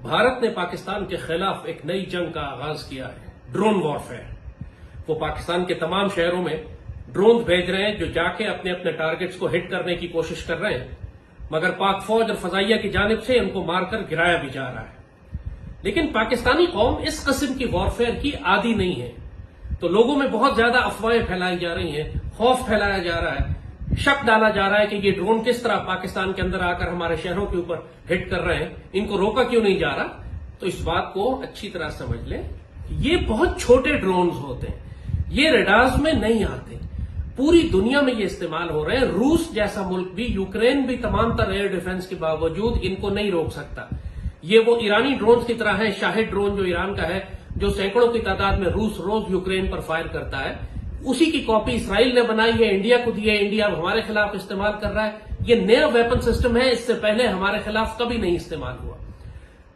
भारत ने पाकिस्तान के खिलाफ एक नई जंग का आगाज किया है, ड्रोन वॉरफेयर। वो पाकिस्तान के तमाम शहरों में ड्रोन भेज रहे हैं जो जाके अपने अपने टारगेट्स को हिट करने की कोशिश कर रहे हैं, मगर पाक फौज और फजाइया की जानिब से उनको मारकर गिराया भी जा रहा है। लेकिन पाकिस्तानी कौम इस किस्म की वॉरफेयर की आदी नहीं है, तो लोगों में बहुत ज्यादा अफवाहें फैलाई जा रही हैं, खौफ फैलाया जा रहा है, शक डाला जा रहा है कि ये ड्रोन किस तरह पाकिस्तान के अंदर आकर हमारे शहरों के ऊपर हिट कर रहे हैं, इनको रोका क्यों नहीं जा रहा। तो इस बात को अच्छी तरह समझ लें, ये बहुत छोटे ड्रोन्स होते हैं, ये रडार्स में नहीं आते, पूरी दुनिया में ये इस्तेमाल हो रहे हैं। रूस जैसा मुल्क भी, यूक्रेन भी तमाम तरह एयर डिफेंस के बावजूद इनको नहीं रोक सकता। ये वो ईरानी ड्रोन की तरह है, शाहिद ड्रोन जो ईरान का है, जो सैकड़ों की तादाद में रूस रोज यूक्रेन पर फायर करता है, उसी की कॉपी इसराइल ने बनाई है, इंडिया को दी है, इंडिया हमारे खिलाफ इस्तेमाल कर रहा है। ये नया वेपन सिस्टम है, इससे पहले हमारे खिलाफ कभी नहीं इस्तेमाल हुआ,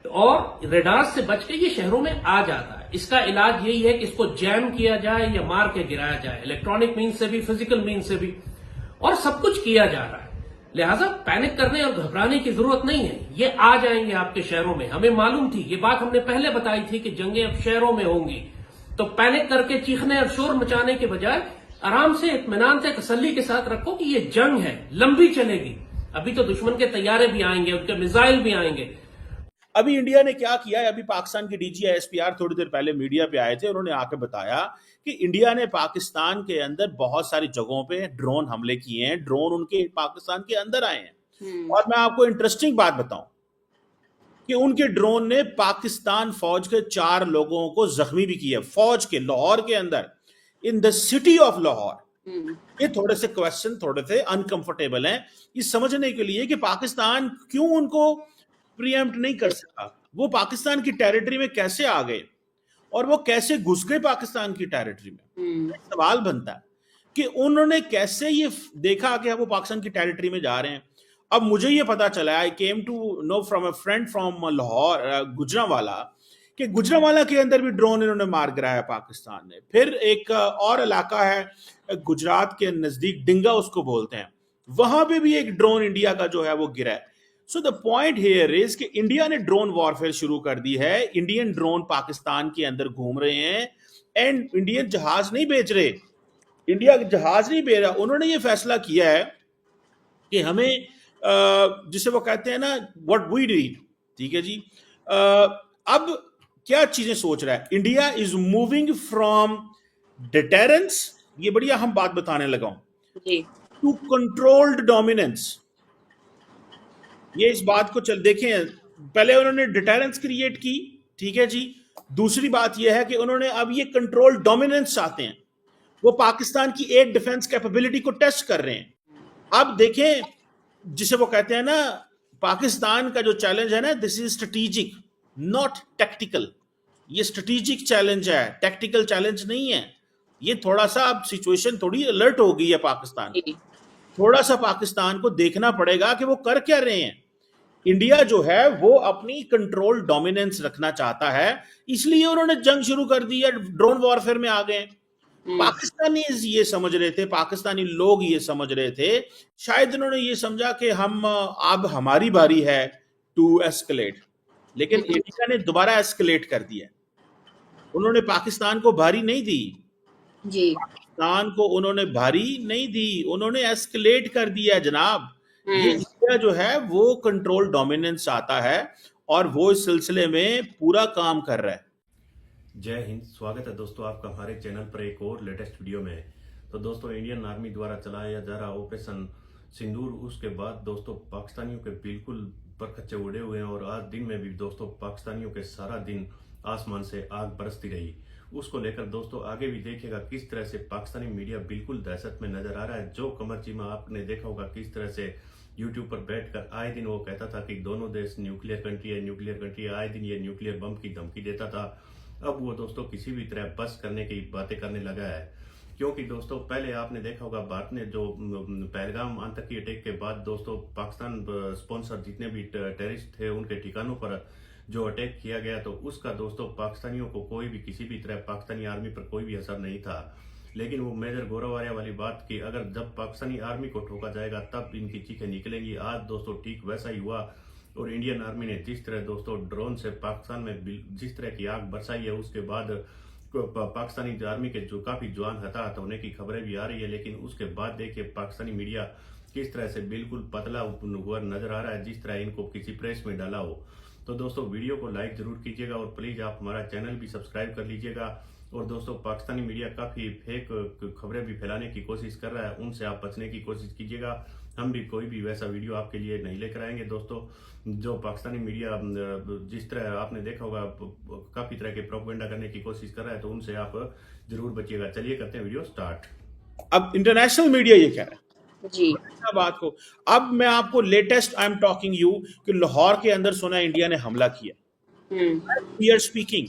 और रेडार से बच के ये शहरों में आ जाता है। इसका इलाज यही है कि इसको जैम किया जाए या मार के गिराया जाए, इलेक्ट्रॉनिक मीन्स से भी, फिजिकल मीन्स से भी, और सब कुछ किया जा रहा है। लिहाजा पैनिक करने और घबराने की जरूरत नहीं है, ये आ जाएंगे आपके शहरों में। हमें मालूम थी, ये बात हमने पहले बताई थी कि जंगें अब शहरों में होंगी, तो पैनिक करके चीखने और शोर मचाने के बजाय आराम से, इत्मीनान से, तसल्ली के साथ रखो कि ये जंग है, लंबी चलेगी। अभी तो दुश्मन के तैयारे भी आएंगे, उनके मिसाइल भी आएंगे। अभी इंडिया ने क्या किया है, अभी पाकिस्तान के DGISPR थोड़ी देर पहले मीडिया पे आए थे, उन्होंने आके बताया कि इंडिया ने पाकिस्तान के अंदर बहुत सारी जगहों पे ड्रोन हमले किए हैं, ड्रोन उनके पाकिस्तान के अंदर आए हैं। और मैं आपको इंटरेस्टिंग बात बताऊं कि उनके ड्रोन ने पाकिस्तान फौज के 4 लोगों को जख्मी भी किया, फौज के, लाहौर के अंदर, in the city of Lahore. ये थोड़े से क्वेश्चन थोड़े से अनकंफर्टेबल हैं इस समझने के लिए कि पाकिस्तान क्यों उनको प्रीएम्प्ट नहीं कर सका, वो पाकिस्तान की टेरिटरी में कैसे आ गए और वो कैसे घुस गए पाकिस्तान की टेरिटरी में। सवाल बनता है कि उन्होंने कैसे ये देखा कि वो पाकिस्तान की टेरिटरी में जा रहे हैं। अब मुझे ये पता चला, I came to know from a friend from Lahore, Gujranwala, कि गुजरांवाला के अंदर भी ड्रोन इन्होंने मार गिराया पाकिस्तान ने। फिर एक और इलाका है गुजरात के नजदीक, डिंगा उसको बोलते हैं, वहां पे भी एक ड्रोन इंडिया का जो है वो गिरा है। सो द पॉइंट हियर इज कि इंडिया ने ड्रोन वॉरफेयर शुरू कर दी है, इंडियन ड्रोन पाकिस्तान के अंदर घूम रहे हैं, एंड इंडियन जहाज नहीं बेच रहे, इंडिया जहाज नहीं बेच रहा। उन्होंने ये फैसला किया है कि हमें जिसे वो कहते हैं ना, व्हाट वी नीड, ठीक है जी। अब क्या चीजें सोच रहा है India, is moving from deterrence, ये बड़ी अहम बात बताने लगा हूं, टू कंट्रोल्ड डोमिनेंस। ये इस बात को चल देखें, पहले उन्होंने डिटेरेंस क्रिएट की, ठीक है जी। दूसरी बात यह है कि उन्होंने अब ये कंट्रोल डोमिनेंस चाहते हैं, वो पाकिस्तान की एयर डिफेंस कैपेबिलिटी को टेस्ट कर रहे हैं। अब देखें, जिसे वो कहते हैं ना, पाकिस्तान का जो चैलेंज है ना, this is strategic not tactical. ये स्ट्रेटेजिक चैलेंज है, टैक्टिकल चैलेंज नहीं है। ये थोड़ा सा अब सिचुएशन थोड़ी अलर्ट हो गई है पाकिस्तान, थोड़ा सा पाकिस्तान को देखना पड़ेगा कि वो कर क्या रहे हैं। इंडिया जो है वो अपनी कंट्रोल डोमिनेंस रखना चाहता है, इसलिए उन्होंने जंग शुरू कर दी है, ड्रोन वॉरफेयर में आ गए। पाकिस्तानी ये समझ रहे थे, पाकिस्तानी लोग ये समझ रहे थे, शायद उन्होंने ये समझा कि हम, अब हमारी बारी है टू एस्केलेट, लेकिन इंडिया ने दोबारा एस्केलेट कर दिया। उन्होंने पाकिस्तान को भारी नहीं दी जी, पाकिस्तान को उन्होंने भारी नहीं दी, उन्होंने एस्केलेट कर दिया जनाब। ये इंडिया जो है वो कंट्रोल डोमिनेंस आता है और वो इस सिलसिले में पूरा काम कर रहा है। जय हिंद, स्वागत है दोस्तों आपका हमारे चैनल पर एक और लेटेस्ट वीडियो में। तो दोस्तों, इंडियन आर्मी द्वारा चलाया जा रहा ऑपरेशन सिंदूर, उसके बाद दोस्तों पाकिस्तानियों के बिल्कुल परखच्चे उड़े हुए हैं, और आज दिन में भी दोस्तों पाकिस्तानियों के सारा दिन आसमान से आग बरसती रही। उसको लेकर दोस्तों आगे भी देखिएगा किस तरह से पाकिस्तानी मीडिया बिल्कुल दहशत में नजर आ रहा है। जो कमर चीमा आपने देखा होगा किस तरह से यूट्यूब पर बैठकर आए दिन वो कहता था कि दोनों देश न्यूक्लियर कंट्री है, न्यूक्लियर कंट्री है, आए दिन ये न्यूक्लियर बम की धमकी देता था। अब वो दोस्तों किसी भी तरह बस करने की बातें करने लगा है, क्योंकि दोस्तों पहले आपने देखा होगा भारत ने जो पहलगाम आतंकी अटैक के बाद दोस्तों पाकिस्तान स्पॉन्सर जितने भी टेररिस्ट थे उनके ठिकानों पर जो अटैक किया गया, तो उसका दोस्तों पाकिस्तानियों को कोई भी किसी भी तरह पाकिस्तानी आर्मी पर कोई भी असर नहीं था। लेकिन वो मेजर गोरावारिया वाली बात की, अगर जब पाकिस्तानी आर्मी को ठोका जाएगा तब इनकी चीखें निकलेंगी। आज दोस्तों ठीक वैसा ही हुआ और इंडियन आर्मी ने जिस तरह दोस्तों ड्रोन से पाकिस्तान में जिस तरह की आग बरसाई है, उसके बाद पाकिस्तानी आर्मी के जो काफी जवान हताहत होने की खबरें भी आ रही है। लेकिन उसके बाद देखिए पाकिस्तानी मीडिया किस तरह से बिल्कुल पतला हुआ नजर आ रहा है, जिस तरह इनको किसी प्रेस में डाला हो। तो दोस्तों वीडियो को लाइक जरूर कीजिएगा और प्लीज आप हमारा चैनल भी सब्सक्राइब कर लीजिएगा। और दोस्तों पाकिस्तानी मीडिया काफी फेक खबरें भी फैलाने की कोशिश कर रहा है, उनसे आप बचने की कोशिश कीजिएगा। हम भी कोई भी वैसा वीडियो आपके लिए नहीं लेकर आएंगे दोस्तों। जो पाकिस्तानी मीडिया जिस तरह आपने देखा होगा काफी तरह के प्रोपेगेंडा करने की कोशिश कर रहा है, तो उनसे आप जरूर बचिएगा। चलिए करते हैं वीडियो स्टार्ट। अब इंटरनेशनल मीडिया ये कह रहा है जी बात को। अब मैं आपको latest I am talking you कि लाहौर के अंदर सुना इंडिया ने हमला किया। We are speaking,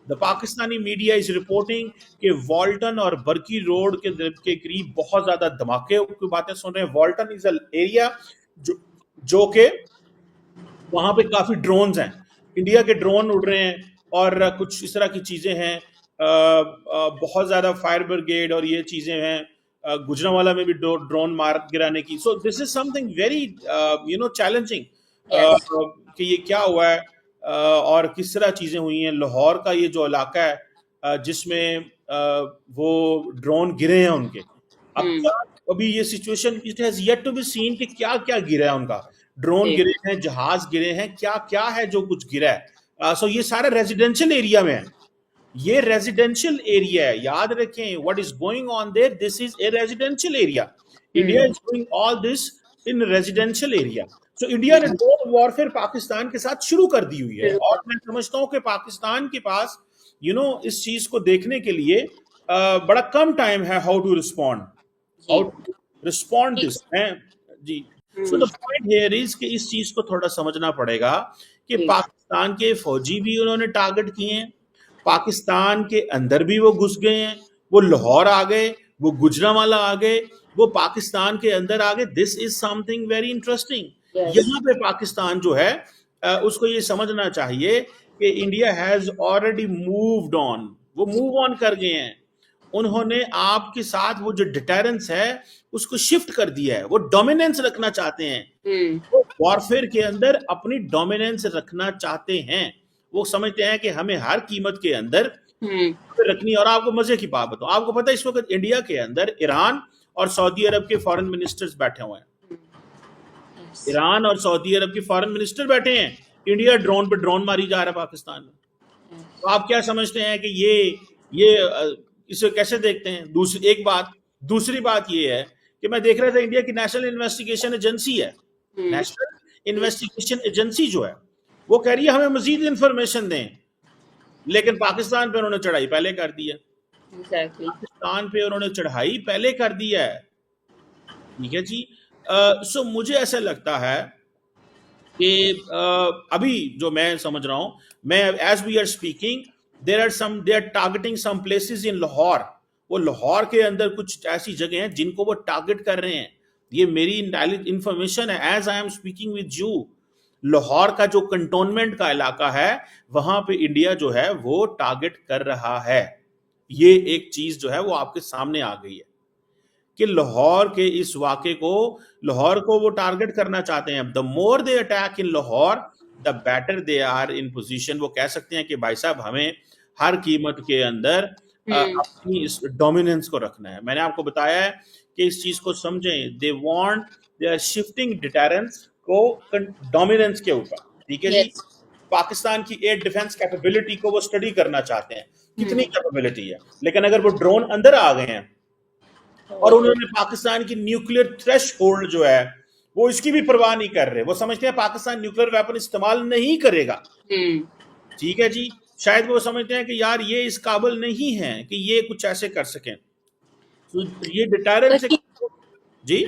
the Pakistani media is reporting कि वॉल्टन और बर्की रोड के करीब बहुत ज्यादा धमाके की बातें सुन रहे हैं। वॉल्टन इज एरिया जो कि वहां पे काफी ड्रोन्स हैं, इंडिया के ड्रोन उड़ रहे हैं और कुछ इस तरह की चीजें हैं। बहुत ज्यादा फायर ब्रिगेड और ये चीजें हैं। गुजरांवाला में भी ड्रोन मार गिराने की। So this is something very challenging कि ये क्या हुआ है और किस तरह चीजें हुई हैं। लाहौर का ये जो इलाका है जिसमें वो ड्रोन गिरे हैं उनके, अब अभी ये situation it has yet to be seen कि क्या क्या गिरा है उनका। ड्रोन गिरे हैं, जहाज गिरे हैं, क्या क्या है जो कुछ गिरा है। सो ये सारे रेजिडेंशियल एरिया में है, ये रेजिडेंशियल एरिया है, याद रखें। What is going on their, this is a residential area. India is doing all this in residential area. So India ने ड्रोन वॉरफेयर पाकिस्तान के साथ शुरू कर दी हुई है और मैं समझता हूं कि पाकिस्तान के पास इस चीज को देखने के लिए बड़ा कम टाइम है। हाउ टू रिस्पॉन्ड दिस है जी। So the point here is कि इस चीज को थोड़ा समझना पड़ेगा कि पाकिस्तान के फौजी भी उन्होंने टारगेट किए हैं, पाकिस्तान के अंदर भी वो घुस गए हैं, वो लाहौर आ गए, वो गुजरांवाला आ गए, वो पाकिस्तान के अंदर आ गए। This is something very interesting. यहाँ पे पाकिस्तान जो है उसको ये समझना चाहिए कि India has already moved on, वो मूव ऑन कर गए हैं। उन्होंने आपके साथ वो जो डिटेरेंस है उसको शिफ्ट कर दिया है। वो डोमिनेंस रखना चाहते हैं, वो वॉरफेयर के अंदर अपनी डोमिनेंस रखना चाहते हैं। वो समझते हैं कि हमें हर कीमत के अंदर रखनी। और आपको मजे की बात बताऊं, आपको पता है इस वक्त इंडिया के अंदर ईरान और सऊदी अरब के फॉरेन मिनिस्टर्स बैठे हुए हैं। ईरान और सऊदी अरब के फॉरेन मिनिस्टर बैठे हैं, इंडिया ड्रोन पे ड्रोन मारी जा रहा है पाकिस्तान में। तो आप क्या समझते हैं कि ये इसे कैसे देखते हैं? दूसरी बात ये है कि मैं देख रहा था इंडिया की नेशनल इन्वेस्टिगेशन एजेंसी है, नेशनल इन्वेस्टिगेशन एजेंसी जो है वो कह रही है हमें मजीद इंफॉर्मेशन दें, लेकिन पाकिस्तान पे उन्होंने चढ़ाई पहले कर दी है। पाकिस्तान पे उन्होंने चढ़ाई पहले कर दी है, ठीक है जी। सो मुझे ऐसा लगता है कि अभी जो मैं समझ रहा हूं, मैं as we are speaking they are targeting some places in Lahore. वो लाहौर के अंदर कुछ ऐसी जगह हैं जिनको वो टारगेट कर रहे हैं। ये मेरी इंफॉर्मेशन है as I am speaking with you. Lahore का जो कंटोनमेंट का इलाका है वहां पे इंडिया जो है वो टारगेट कर रहा है। ये एक चीज जो है वो आपके सामने आ गई है कि लाहौर के इस वाक़े को, लाहौर को वो टारगेट करना चाहते हैं। The more they attack in Lahore the better they are in position. वो कह सकते हैं कि भाई साहब हमें हर कीमत के अंदर अपनी इस डोमिनेंस को रखना है। मैंने आपको बताया है कि इस चीज को समझें। दे आर शिफ्टिंग डिटेरेंस को डोमिनेंस के ऊपर, ठीक है जी। पाकिस्तान की एयर डिफेंस कैपेबिलिटी को वो स्टडी करना चाहते हैं, कितनी कैपेबिलिटी है। लेकिन अगर वो ड्रोन अंदर आ गए हैं और उन्होंने पाकिस्तान की न्यूक्लियर थ्रेशहोल्ड जो है वो इसकी भी परवाह नहीं कर रहे, वो समझते हैं पाकिस्तान न्यूक्लियर वेपन इस्तेमाल नहीं करेगा, ठीक है जी। शायद वो समझते हैं कि यार ये इस काबिल नहीं है कि ये कुछ ऐसे कर सकें। तो ये डिटेरेंस जी।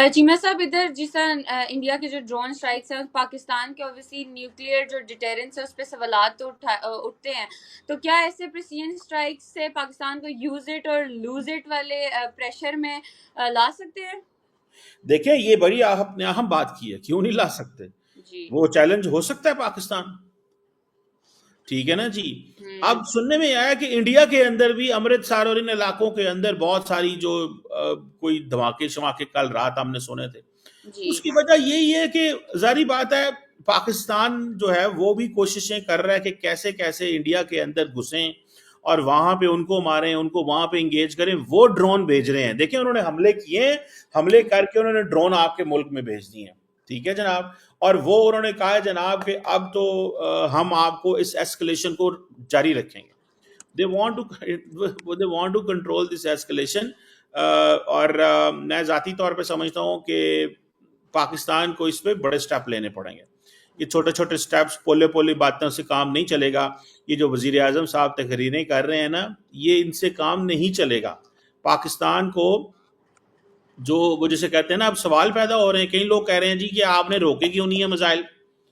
चीमा साहब, इधर जिस तरह इंडिया के जो ड्रोन स्ट्राइक्स हैं, पाकिस्तान के ऑब्वियसली न्यूक्लियर जो डिटेरेंस है उस पर सवालात तो उठते हैं। तो क्या ऐसे प्रिसीजन स्ट्राइक्स से पाकिस्तान को यूज इट और लूज इट वाले प्रेशर में ला सकते हैं? देखिए ये बड़ी आपने अहम बात की है, क्यों नहीं ला सकते जी। वो चैलेंज हो सकता है पाकिस्तान, ठीक है ना जी। अब सुनने में आया कि इंडिया के अंदर भी अमृतसर और इन इलाकों के अंदर बहुत सारी जो कोई धमाके शमाके कल रात हमने सुने थे जी। उसकी वजह यही है कि जारी बात है पाकिस्तान जो है वो भी कोशिशें कर रहा है कि कैसे कैसे इंडिया के अंदर घुसें और वहां पे उनको मारें, उनको वहां पे इंगेज करें। वो ड्रोन भेज रहे हैं, देखिए उन्होंने हमले किए, हमले करके उन्होंने ड्रोन आपके मुल्क में भेज दिए हैं, ठीक है जनाब। और वो उन्होंने कहा है जनाब कि अब तो हम आपको इस एस्केलेशन को जारी रखेंगे। They want to control this escalation. और मैं जाती तौर पे समझता हूँ कि पाकिस्तान को इस पे बड़े स्टेप लेने पड़ेंगे। ये छोटे छोटे स्टेप्स, पोले पोली बातों से काम नहीं चलेगा। ये जो वजीर आजम साहब तकरीरें कर रहे हैं ना, ये इनसे काम नहीं चलेगा। पाकिस्तान को जो वो जैसे कहते हैं ना, अब सवाल पैदा हो रहे हैं, कई लोग कह रहे हैं जी कि आपने रोके क्यों नहीं है मिसाइल।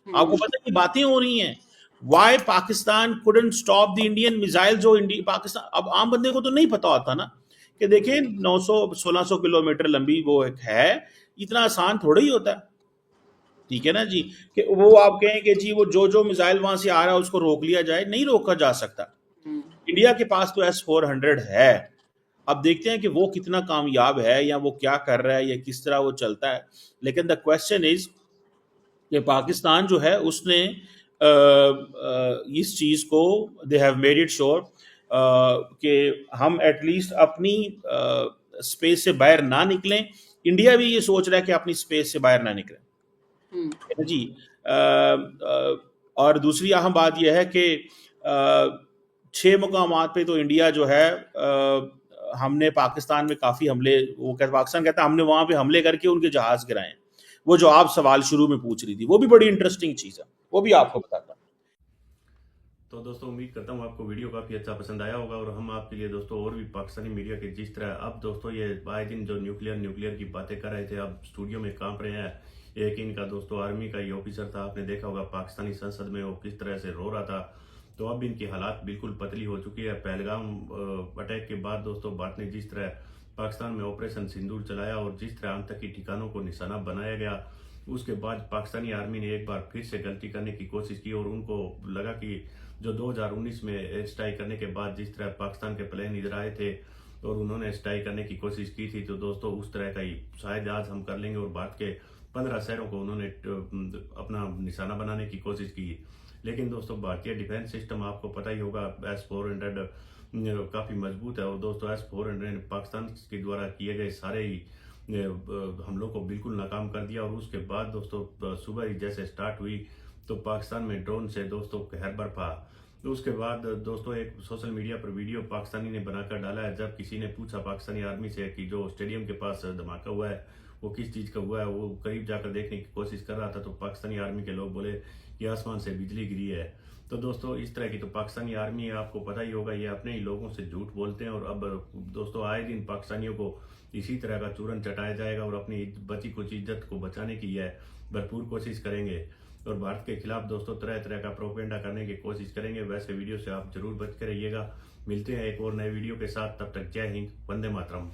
आपको पता है कि बातें हो रही हैं, why Pakistan couldn't stop the Indian missile. जो पाकिस्तान, अब आम बंदे को तो नहीं पता होता ना कि देखें 900-1600 किलोमीटर लंबी वो एक है, इतना आसान थोड़ा ही होता है, ठीक है ना जी। कि वो आप कहें कि जी वो जो मिसाइल वहां से आ रहा है उसको रोक लिया जाए, नहीं रोका जा सकता। इंडिया के पास तो S-400 है। अब देखते हैं कि वो कितना कामयाब है या वो क्या कर रहा है या किस तरह वो चलता है। लेकिन द क्वेश्चन इज कि पाकिस्तान जो है उसने इस चीज को, they have made it sure कि हम एटलीस्ट अपनी स्पेस से बाहर ना निकलें। इंडिया भी ये सोच रहा है कि अपनी स्पेस से बाहर ना निकले, है ना जी। और दूसरी अहम बात यह है कि 6 मुकामात पे तो इंडिया जो है, हमने पाकिस्तान में काफ़ी हमले, वो पाकिस्तान कहता है हमने वहाँ पे हमले करके उनके जहाज़ गिराए हैं। वो जो आप सवाल शुरू में पूछ रही थी वो भी बड़ी इंटरेस्टिंग चीज़ है, वो भी आपको बताता हूँ। तो दोस्तों उम्मीद करता हूँ आपको वीडियो काफ़ी अच्छा पसंद आया होगा और हम आपके लिए दोस्तों और भी पाकिस्तानी मीडिया के जिस तरह अब दोस्तों ये आए दिन जो न्यूक्लियर की बातें कर रहे थे, अब स्टूडियो में कांप रहे हैं। एक इनका दोस्तों आर्मी का ये ऑफिसर था, आपने देखा होगा पाकिस्तानी संसद में वो किस तरह से रो रहा था। तो अब इनकी हालात बिल्कुल पतली हो चुकी है। पहलगाम अटैक के बाद दोस्तों भारत ने जिस तरह पाकिस्तान में ऑपरेशन सिंदूर चलाया और जिस तरह आतंकी ठिकानों को निशाना बनाया गया, उसके बाद पाकिस्तानी आर्मी ने एक बार फिर से गलती करने की कोशिश की और उनको लगा कि जो 2019 में एयर स्ट्राइक करने के बाद जिस तरह पाकिस्तान के प्लेन इधर आए थे और उन्होंने स्ट्राइक करने की कोशिश की थी, तो दोस्तों उस तरह का ही शायद आज हम कर लेंगे। और भारत के 15 शहरों को उन्होंने अपना निशाना बनाने की कोशिश की। लेकिन दोस्तों भारतीय डिफेंस सिस्टम आपको पता ही होगा, S-400 काफ़ी मजबूत है और दोस्तों S-400 पाकिस्तान के द्वारा किए गए सारे ही हमलों को बिल्कुल नाकाम कर दिया। और उसके बाद दोस्तों सुबह ही जैसे स्टार्ट हुई तो पाकिस्तान में ड्रोन से दोस्तों कहर बरपा। तो उसके बाद दोस्तों एक सोशल मीडिया पर वीडियो पाकिस्तानी ने बनाकर डाला है। जब किसी ने पूछा पाकिस्तानी आर्मी से कि जो स्टेडियम के पास धमाका हुआ है वो किस चीज़ का हुआ है, वो करीब जाकर देखने की कोशिश कर रहा था, तो पाकिस्तानी आर्मी के लोग बोले कि आसमान से बिजली गिरी है। तो दोस्तों इस तरह की तो पाकिस्तानी आर्मी है, आपको पता ही होगा, ये अपने ही लोगों से झूठ बोलते हैं। और अब दोस्तों आए दिन पाकिस्तानियों को इसी तरह का चूरन चटाया जाएगा और अपनी बची कुछ इज्जत को बचाने की यह भरपूर कोशिश करेंगे और भारत के खिलाफ दोस्तों तरह तरह का प्रोपेगेंडा करने की कोशिश करेंगे। वैसे वीडियो से आप जरूर बच कर रहिएगा। मिलते हैं एक और नए वीडियो के साथ, तब तक जय हिंद, वंदे मातरम।